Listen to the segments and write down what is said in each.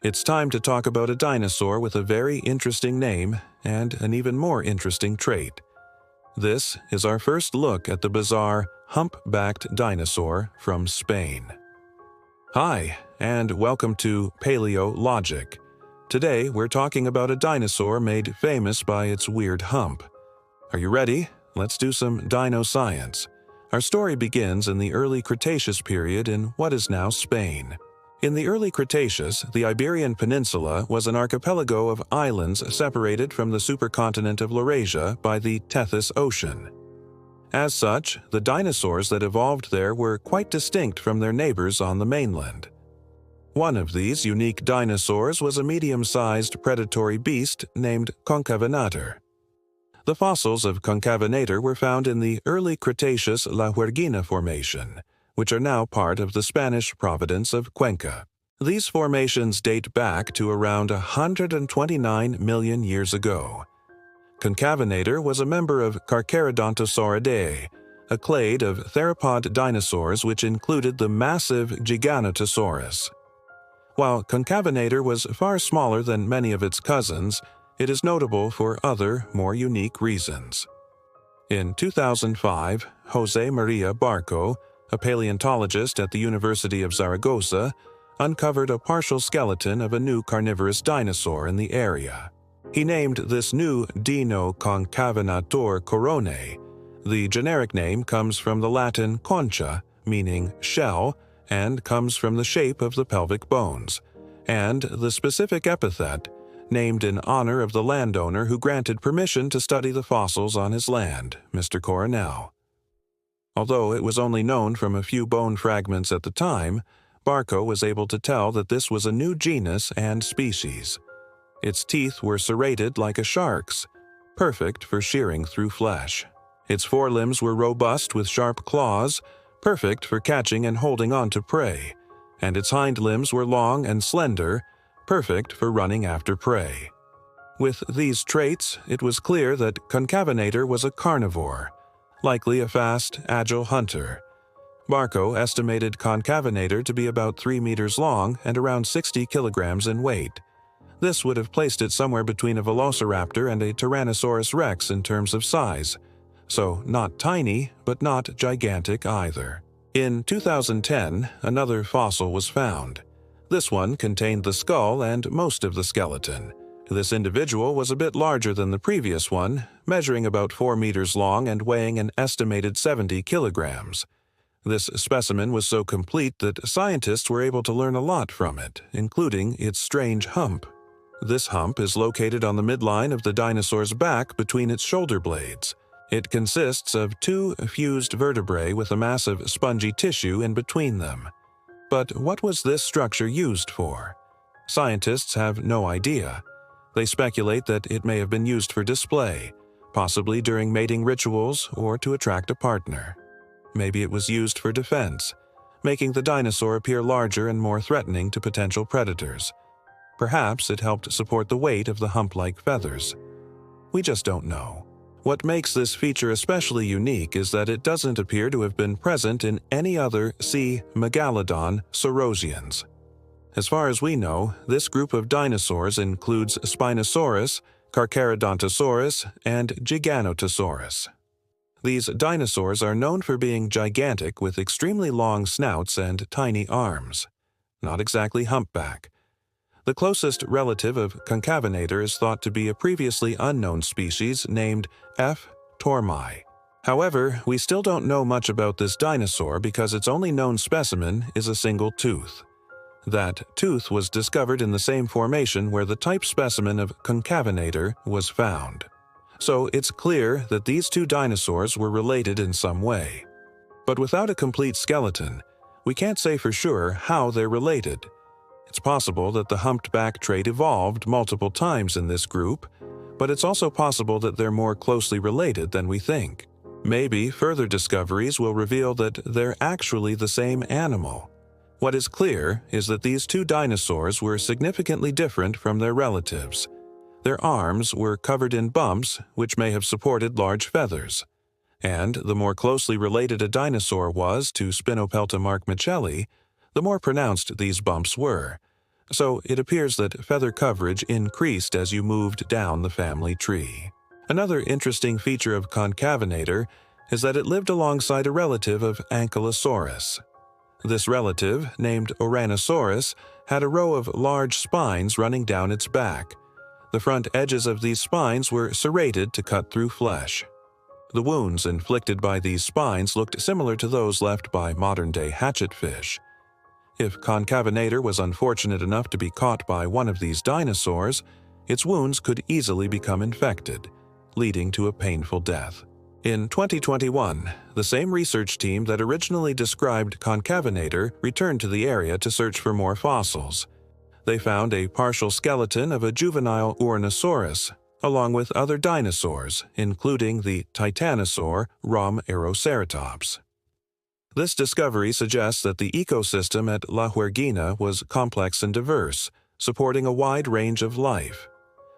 It's time to talk about a dinosaur with a very interesting name and an even more interesting trait. This is our first look at the bizarre hump-backed dinosaur from Spain. Hi, and welcome to Paleologic. Today we're talking about a dinosaur made famous by its weird hump. Are you ready? Let's do some dino science. Our story begins in the early Cretaceous period in what is now Spain. In the early Cretaceous, the Iberian Peninsula was an archipelago of islands separated from the supercontinent of Laurasia by the Tethys Ocean. As such, the dinosaurs that evolved there were quite distinct from their neighbors on the mainland. One of these unique dinosaurs was a medium-sized predatory beast named Concavenator. The fossils of Concavenator were found in the early Cretaceous La Huerguina Formation, which are now part of the Spanish province of Cuenca. These formations date back to around 129 million years ago. Concavenator was a member of Carcharodontosauridae, a clade of theropod dinosaurs which included the massive Giganotosaurus. While Concavenator was far smaller than many of its cousins, it is notable for other, more unique reasons. In 2005, José María Barco, a paleontologist at the University of Zaragoza, uncovered a partial skeleton of a new carnivorous dinosaur in the area. He named this new Dino Concavenator coronae. The generic name comes from the Latin concha, meaning shell, and comes from the shape of the pelvic bones, and the specific epithet, named in honor of the landowner who granted permission to study the fossils on his land, Mr. Coronel. Although it was only known from a few bone fragments at the time, Barco was able to tell that this was a new genus and species. Its teeth were serrated like a shark's, perfect for shearing through flesh. Its forelimbs were robust with sharp claws, perfect for catching and holding on to prey, and its hind limbs were long and slender, perfect for running after prey. With these traits, it was clear that Concavenator was a carnivore, likely a fast, agile hunter. Barco estimated Concavenator to be about 3 meters long and around 60 kilograms in weight. This would have placed it somewhere between a velociraptor and a Tyrannosaurus rex in terms of size, so not tiny, but not gigantic either. In 2010, another fossil was found. This one contained the skull and most of the skeleton. This individual was a bit larger than the previous one, measuring about 4 meters long and weighing an estimated 70 kilograms. This specimen was so complete that scientists were able to learn a lot from it, including its strange hump. This hump is located on the midline of the dinosaur's back between its shoulder blades. It consists of 2 fused vertebrae with a massive spongy tissue in between them. But what was this structure used for? Scientists have no idea. They speculate that it may have been used for display, possibly during mating rituals or to attract a partner. Maybe it was used for defense, making the dinosaur appear larger and more threatening to potential predators. Perhaps it helped support the weight of the hump-like feathers. We just don't know. What makes this feature especially unique is that it doesn't appear to have been present in any other C. megalodon saurosians. As far as we know, this group of dinosaurs includes Spinosaurus, Carcharodontosaurus, and Giganotosaurus. These dinosaurs are known for being gigantic with extremely long snouts and tiny arms. Not exactly humpback. The closest relative of Concavenator is thought to be a previously unknown species named F. tormai. However, we still don't know much about this dinosaur because its only known specimen is a single tooth. That tooth was discovered in the same formation where the type specimen of Concavenator was found. So it's clear that these two dinosaurs were related in some way. But without a complete skeleton, we can't say for sure how they're related. It's possible that the humped-back trait evolved multiple times in this group, but it's also possible that they're more closely related than we think. Maybe further discoveries will reveal that they're actually the same animal. What is clear is that these two dinosaurs were significantly different from their relatives. Their arms were covered in bumps, which may have supported large feathers. And the more closely related a dinosaur was to Spinopelta markmicheli, the more pronounced these bumps were, So it appears that feather coverage increased as you moved down the family tree. Another interesting feature of Concavenator is that it lived alongside a relative of Ankylosaurus. This relative, named Ouranosaurus, had a row of large spines running down its back. The front edges of these spines were serrated to cut through flesh. The wounds inflicted by these spines looked similar to those left by modern-day hatchetfish. If Concavenator was unfortunate enough to be caught by one of these dinosaurs, its wounds could easily become infected, leading to a painful death. In 2021, the same research team that originally described Concavenator returned to the area to search for more fossils. They found a partial skeleton of a juvenile Ouranosaurus, along with other dinosaurs, including the Titanosaur Rhomaeroceratops. This discovery suggests that the ecosystem at La Huerguina was complex and diverse, supporting a wide range of life.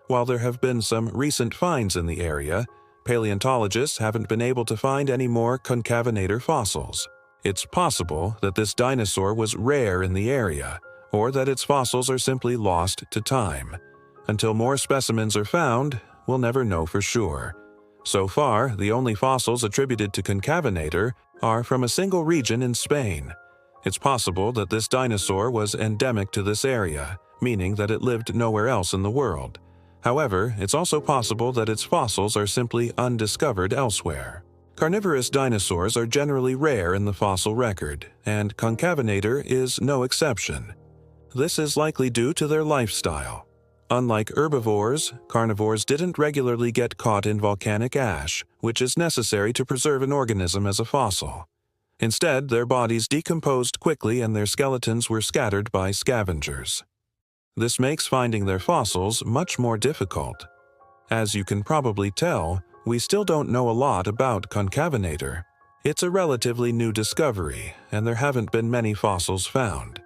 While there have been some recent finds in the area, paleontologists haven't been able to find any more Concavenator fossils. It's possible that this dinosaur was rare in the area, or that its fossils are simply lost to time. Until more specimens are found, we'll never know for sure. So far, the only fossils attributed to Concavenator are from a single region in Spain. It's possible that this dinosaur was endemic to this area, meaning that it lived nowhere else in the world. However, it's also possible that its fossils are simply undiscovered elsewhere. Carnivorous dinosaurs are generally rare in the fossil record, and Concavenator is no exception. This is likely due to their lifestyle. Unlike herbivores, carnivores didn't regularly get caught in volcanic ash, which is necessary to preserve an organism as a fossil. Instead, their bodies decomposed quickly and their skeletons were scattered by scavengers. This makes finding their fossils much more difficult. As you can probably tell, we still don't know a lot about Concavenator. It's a relatively new discovery, and there haven't been many fossils found.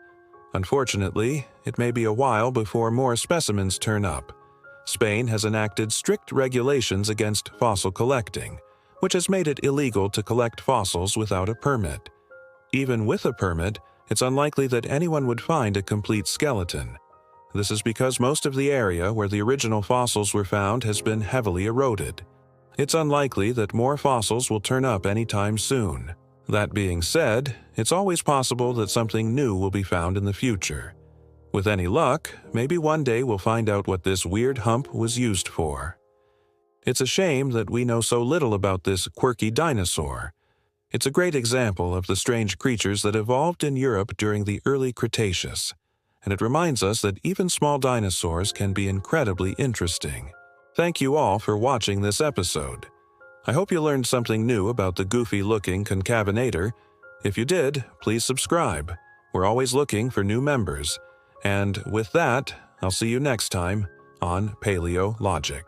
Unfortunately, it may be a while before more specimens turn up. Spain has enacted strict regulations against fossil collecting, which has made it illegal to collect fossils without a permit. Even with a permit, it's unlikely that anyone would find a complete skeleton. This is because most of the area where the original fossils were found has been heavily eroded. It's unlikely that more fossils will turn up anytime soon. That being said, it's always possible that something new will be found in the future. With any luck, maybe one day we'll find out what this weird hump was used for. It's a shame that we know so little about this quirky dinosaur. It's a great example of the strange creatures that evolved in Europe during the early Cretaceous, and it reminds us that even small dinosaurs can be incredibly interesting. Thank you all for watching this episode. I hope you learned something new about the goofy-looking Concavenator. If you did, please subscribe. We're always looking for new members. And with that, I'll see you next time on Paleologic.